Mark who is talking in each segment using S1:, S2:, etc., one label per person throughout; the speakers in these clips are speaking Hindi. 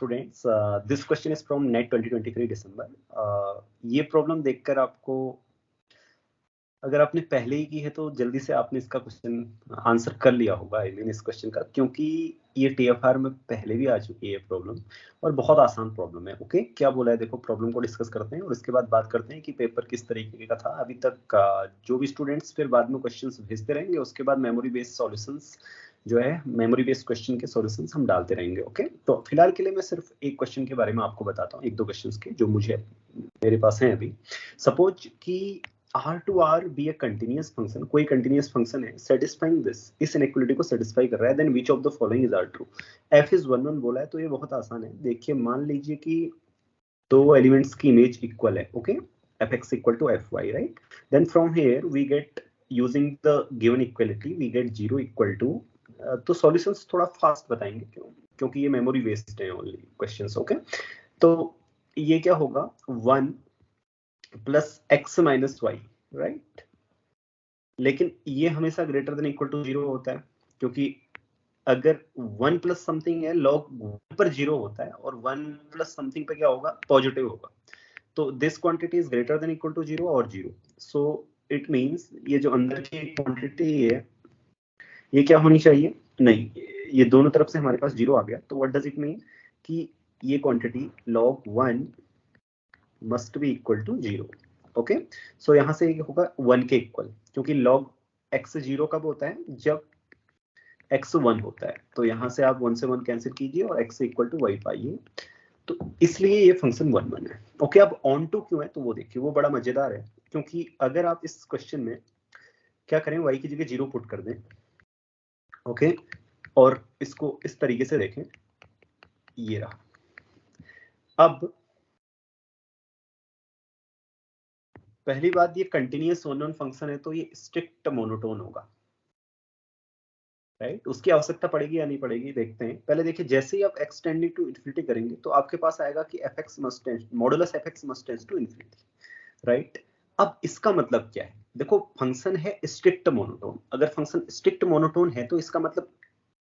S1: students, this question is from NET 2023 दिसंबर। ये प्रॉब्लम देखकर आपको, अगर आपने पहले ही की है तो जल्दी से आपने इसका क्वेश्चन आंसर कर लिया होगा। आई मीन इस क्वेश्चन का, क्योंकि ये TFR में पहले भी आ चुकी है प्रॉब्लम और बहुत आसान प्रॉब्लम है। ओके, क्या बोला है देखो, प्रॉब्लम को डिस्कस करते हैं और इसके बाद बात करते हैं कि पेपर किस तरीके का था अभी तक। जो भी स्टूडेंट्स फिर बाद में क्वेश्चंस भेजते रहेंगे, उसके बाद मेमोरी बेस्ड सॉल्यूशंस जो है, मेमोरी बेस्ड क्वेश्चन के सॉल्यूशंस हम डालते रहेंगे। ओके, तो फिलहाल के लिए मैं सिर्फ एक क्वेश्चन के बारे में आपको बताता हूँ, एक दो क्वेश्चंस के जो मुझे मेरे पास हैं अभी। सपोज कि R to R be a continuous function, कोई continuous function है satisfying this, इस inequality को satisfy कर रहा है, then which of the following is R true? F is 1 1 बोला है, तो ये बहुत आसान है। देखिए, मान लीजिए कि दो एलिमेंट्स की इमेज इक्वल है। Okay, fx equal to fy, right? Then from here we get, using the given equality, we get 0 equal to, तो सॉल्यूशंस थोड़ा फास्ट बताएंगे क्योंकि ये मेमोरी बेस्ड है ओनली क्वेश्चंस। ओके, तो ये क्या होगा, 1 plus x minus y, right? लेकिन ये हमेशा ग्रेटर देन इक्वल टू 0 होता है, क्योंकि अगर 1 प्लस समथिंग है, लॉग 1 पर 0 होता है, और 1 प्लस समथिंग पे क्या होगा, पॉजिटिव होगा। तो this quantity is greater than equal to 0 और 0। सो इट मींस ये जो अंदर की क्वांटिटी है, ये क्या होनी चाहिए, नहीं, ये दोनों तरफ से हमारे पास 0 आ गया। तो व्हाट डज इट मीन कि ये quantity log 1 must be equal to 0। Okay, so यहां से ये होगा 1 के इक्वल, क्योंकि log x 0 कब होता है, जब x 1 होता है। तो यहां से आप 1 से 1 कैंसिल कीजिए और x इक्वल टू y पाइए, तो इसलिए ये फंक्शन 1 1 है। ओके, अब ऑन टू क्यों है, तो वो देखिए, वो बड़ा मजेदार है, क्योंकि अगर आप इस क्वेश्चन में क्या करें, y की जगह 0 पुट कर दें। ओके, और इसको इस तरीके से देखें, ये रहा। अब पहली बात, ये कंटिन्यूअस वन फंक्शन है, तो ये स्ट्रिक्ट मोनोटोन होगा, राइट? उसकी आवश्यकता पड़ेगी या नहीं पड़ेगी, देखते हैं। पहले देखिए, जैसे ही आप x टेंडिंग टू इन्फिनिटी करेंगे, तो आपके पास आएगा कि fx must tend, modulus fx must tend to infinity, right? अब इसका मतलब क्या है, देखो, फंक्शन है स्ट्रिक्ट मोनोटोन। अगर फंक्शन स्ट्रिक्ट मोनोटोन है, तो इसका मतलब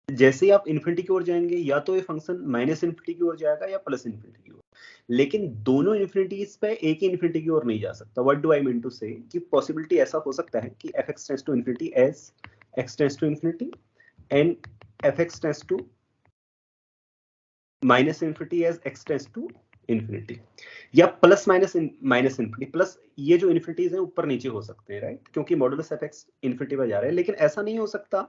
S1: जैसे ही आप इन्फिनिटी की ओर जाएंगे, या तो ये फंक्शन माइनस इन्फिनिटी की ओर जाएगा या प्लस इन्फिनिटी की ओर, लेकिन दोनों इन्फिनिटीज पे एक ही इन्फिनिटी की ओर नहीं जा सकता। What do I mean to say, कि पॉसिबिलिटी ऐसा हो सकता है कि fx tends to infinity as x tends to infinity and fx tends to minus infinity as x tends to infinity, या plus minus minus infinity plus, ये जो इन्फिनिटीज हैं ऊपर नीचे हो सकते हैं, राइट? क्योंकि मॉडुलस fx इन्फिनिटी पर जा रहा है। लेकिन ऐसा नहीं हो सकता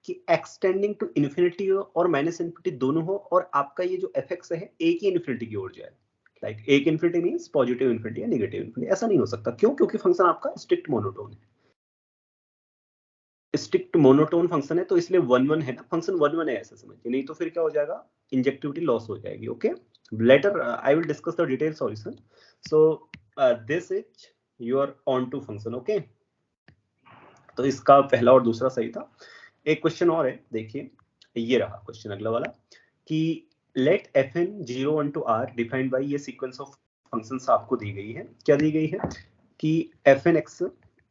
S1: कि x टेंडिंग टू इन्फिनिटी हो और माइनस इन्फिनिटी दोनों हो, और आपका ये जो fx है एक ही इन्फिनिटी की ओर जाए। लाइक एक इन्फिनिटी मींस पॉजिटिव इन्फिनिटी या नेगेटिव इन्फिनिटी, ऐसा नहीं हो सकता। क्यों? क्योंकि फंक्शन आपका स्ट्रिक्ट मोनोटोन है। स्ट्रिक्ट मोनोटोन फंक्शन है, तो इसलिए 1 1 है ना, फंक्शन 1 1 है, ऐसा समझिए, नहीं तो फिर क्या हो जाएगा, इंजेक्टिविटी लॉस हो जाएगी। Okay, later I will discuss the detail solution. So this is your onto function. Okay, तो इसका पहला और दूसरा सही था। एक क्वेश्चन और है, देखिए, ये रहा क्वेश्चन अगला वाला, कि let fn 0 1 to r defined by, ये सीक्वेंस ऑफ फंक्शंस आपको दी गई है। क्या दी गई है कि fnx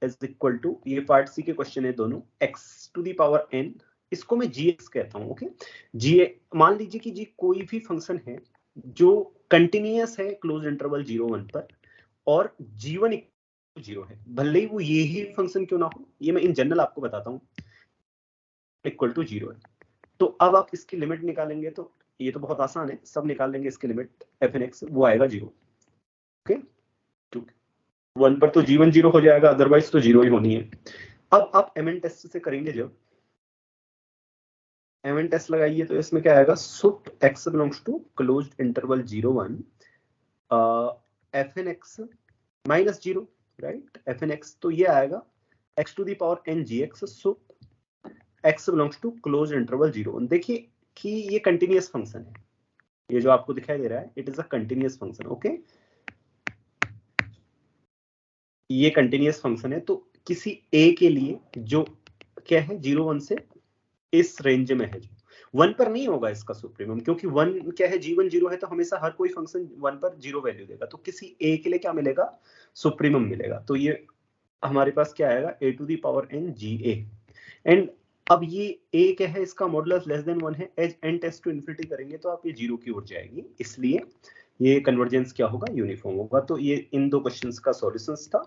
S1: इज इक्वल टू, ये पार्ट सी के क्वेश्चन है दोनों, x to the power n, इसको मैं gx कहता हूं। ओके, g, मान लीजिए कि जी कोई भी फंक्शन है जो कंटिन्यूअस है क्लोज इंटरवल 0 1 पर, और g1 0 है, भले ही वो ये ही फंक्शन क्यों ना हो, ये मैं इन जनरल आपको बताता हूँ, इक्वल टू 0 है। तो अब आप इसकी लिमिट निकालेंगे, तो ये तो बहुत आसान है, सब निकाल लेंगे इसकी लिमिट fnx, वो आएगा 0। ओके, 1 पर तो g1 0 हो जाएगा, अदरवाइज तो 0 ही होनी है। अब आप mn टेस्ट से करेंगे, जब mn टेस्ट लगाइए, तो इसमें क्या आएगा, sup x belongs to closed interval 0 1 fnx minus 0, right? fnx, तो ये आएगा x to the power n gx, sup x belongs to close interval 0 1। देखिए कि ये कंटिन्यूअस फंक्शन है, ये जो आपको दिखाई दे रहा है, it is a continuous function. Okay, ये कंटिन्यूअस फंक्शन है, तो किसी a के लिए जो क्या है 0 1 से इस रेंज में है, जो 1 पर नहीं होगा इसका सुप्रीमम, क्योंकि 1 क्या है, g1 0 है, तो हमेशा हर कोई फंक्शन 1 पर 0 वैल्यू देगा। तो किसी a के लिए क्या मिलेगा, सुप्रीमम मिलेगा। तो ये हमारे पास क्या आएगा, a to the power n ga, and अब ये a क्या है, इसका मॉडुलस लेस देन 1 है, as n tends to infinity करेंगे तो आप ये 0 की ओर जाएगी, इसलिए ये कन्वर्जेंस क्या होगा, यूनिफॉर्म होगा। तो ये इन दो क्वेश्चंस का सॉल्यूशंस था।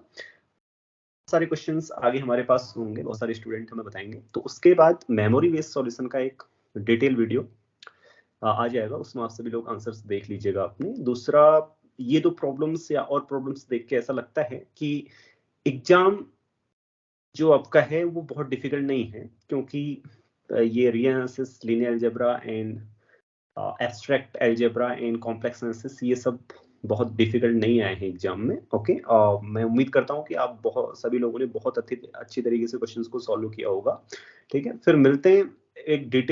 S1: सारे क्वेश्चंस आगे हमारे पास होंगे, बहुत सारे स्टूडेंट हमें बताएंगे। तो उसके बाद मेमोरी बेस्ड सॉल्यूशन का एक डिटेल वीडियो आ जाएगा, उसमें आप सभी लोग आंसर्स देख लीजिएगा अपने। दूसरा, ये दो प्रॉब्लम्स या और प्रॉब्लम्स देख के ऐसा लगता है कि एग्जाम जो आपका है वो बहुत डिफिकल्ट नहीं है, क्योंकि ये real analysis, linear algebra and abstract algebra and complex analysis, ये सब बहुत डिफिकल्ट नहीं आए हैं एग्जाम में। ओके, मैं उम्मीद करता हूँ कि आप बहुत सभी लोगों ने बहुत अच्छी तरीके से क्वेश्चंस को सॉल्व किया होगा। ठीक है, फिर मिलते हैं एक डिटेल